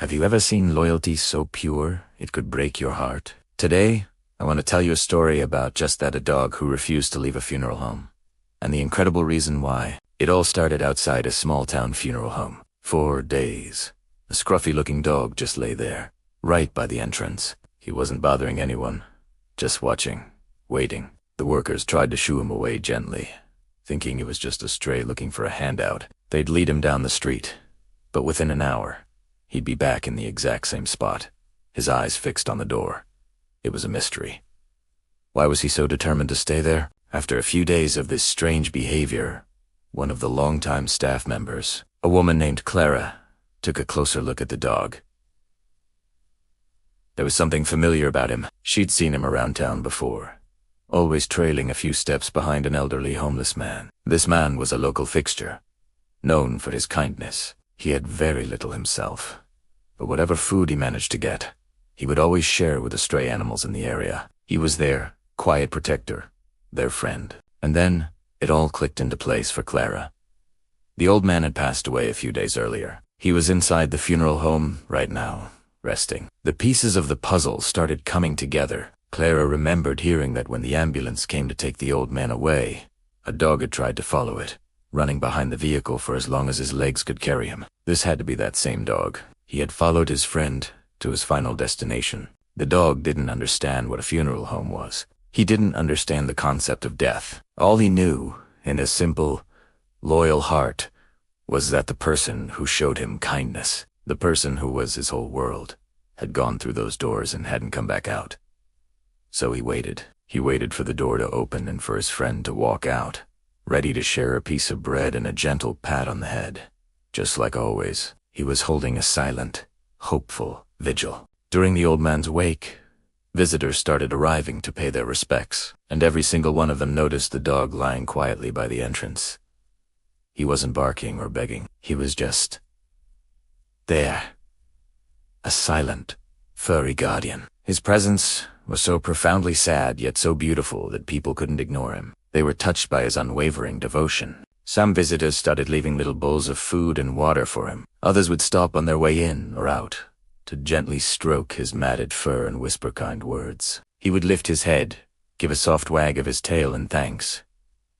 Have you ever seen loyalty so pure it could break your heart? Today, I want to tell you a story about just that, a dog who refused to leave a funeral home. And the incredible reason why. It all started outside a small-town funeral home. 4 days. A scruffy-looking dog just lay there, right by the entrance. He wasn't bothering anyone, just watching, waiting. The workers tried to shoo him away gently, thinking it was just a stray looking for a handout. They'd lead him down the street, but within an hour, he'd be back in the exact same spot, his eyes fixed on the door. It was a mystery. Why was he so determined to stay there? After a few days of this strange behavior, one of the longtime staff members, a woman named Clara, took a closer look at the dog. There was something familiar about him. She'd seen him around town before, always trailing a few steps behind an elderly homeless man. This man was a local fixture, known for his kindness. He had very little himself, but whatever food he managed to get, he would always share with the stray animals in the area. He was their quiet protector, their friend. And then it all clicked into place for Clara. The old man had passed away a few days earlier. He was inside the funeral home right now, resting. The pieces of the puzzle started coming together. Clara remembered hearing that when the ambulance came to take the old man away, a dog had tried to follow it, running behind the vehicle for as long as his legs could carry him. This had to be that same dog. He had followed his friend to his final destination. The dog didn't understand what a funeral home was. He didn't understand the concept of death. All he knew, in his simple, loyal heart, was that the person who showed him kindness, the person who was his whole world, had gone through those doors and hadn't come back out. So he waited. He waited for the door to open and for his friend to walk out, ready to share a piece of bread and a gentle pat on the head. Just like always, he was holding a silent, hopeful vigil. During the old man's wake, visitors started arriving to pay their respects, and every single one of them noticed the dog lying quietly by the entrance. He wasn't barking or begging. He was just there. A silent, furry guardian. His presence was so profoundly sad yet so beautiful that people couldn't ignore him. They were touched by his unwavering devotion. Some visitors started leaving little bowls of food and water for him. Others would stop on their way in or out to gently stroke his matted fur and whisper kind words. He would lift his head, give a soft wag of his tail in thanks,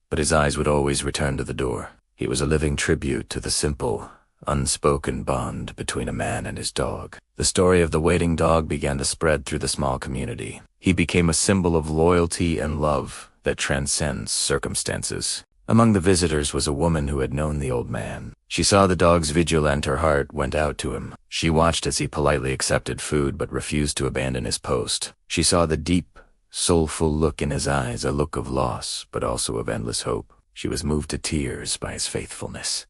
but his eyes would always return to the door. He was a living tribute to the simple, unspoken bond between a man and his dog. The story of the waiting dog began to spread through the small community. He became a symbol of loyalty and love that transcends circumstances. Among the visitors was a woman who had known the old man. She saw the dog's vigil and her heart went out to him. She watched as he politely accepted food but refused to abandon his post. She saw the deep, soulful look in his eyes, a look of loss but also of endless hope. She was moved to tears by his faithfulness.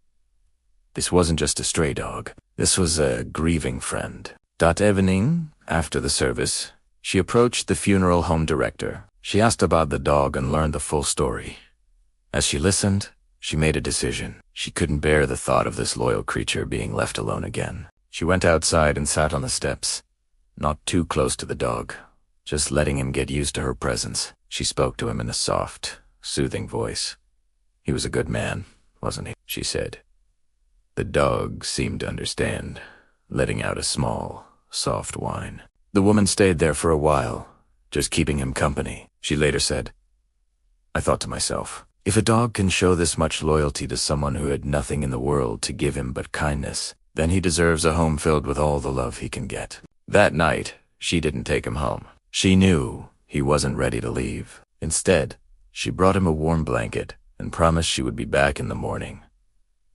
This wasn't just a stray dog. This was a grieving friend. That evening, after the service, she approached the funeral home director. She asked about the dog and learned the full story. As she listened, she made a decision. She couldn't bear the thought of this loyal creature being left alone again. She went outside and sat on the steps, not too close to the dog, just letting him get used to her presence. She spoke to him in a soft, soothing voice. "He was a good man, wasn't he?" she said. The dog seemed to understand, letting out a small, soft whine. The woman stayed there for a while, just keeping him company. She later said, "I thought to myself, if a dog can show this much loyalty to someone who had nothing in the world to give him but kindness, then he deserves a home filled with all the love he can get." That night, she didn't take him home. She knew he wasn't ready to leave. Instead, she brought him a warm blanket and promised she would be back in the morning.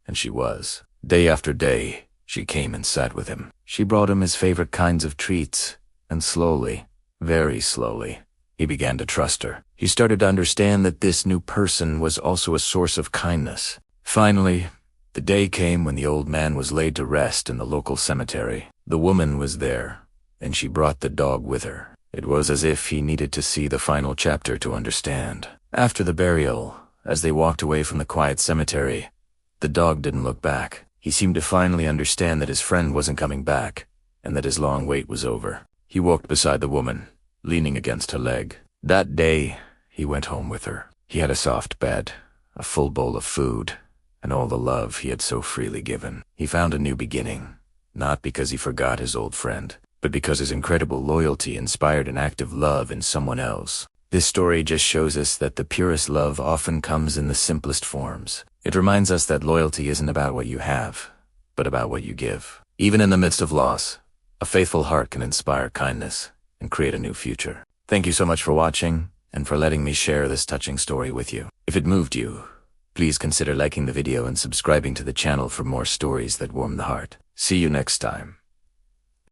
And she was. Day after day, she came and sat with him. She brought him his favorite kinds of treats, and slowly, very slowly, he began to trust her. He started to understand that this new person was also a source of kindness. Finally, the day came when the old man was laid to rest in the local cemetery. The woman was there, and she brought the dog with her. It was as if he needed to see the final chapter to understand. After the burial, as they walked away from the quiet cemetery, the dog didn't look back. He seemed to finally understand that his friend wasn't coming back, and that his long wait was over. He walked beside the woman, leaning against her leg. That day, he went home with her. He had a soft bed, a full bowl of food, and all the love he had so freely given. He found a new beginning, not because he forgot his old friend, but because his incredible loyalty inspired an act of love in someone else. This story just shows us that the purest love often comes in the simplest forms. It reminds us that loyalty isn't about what you have, but about what you give. Even in the midst of loss, a faithful heart can inspire kindness and create a new future. Thank you so much for watching and for letting me share this touching story with you. If it moved you, please consider liking the video and subscribing to the channel for more stories that warm the heart. See you next time.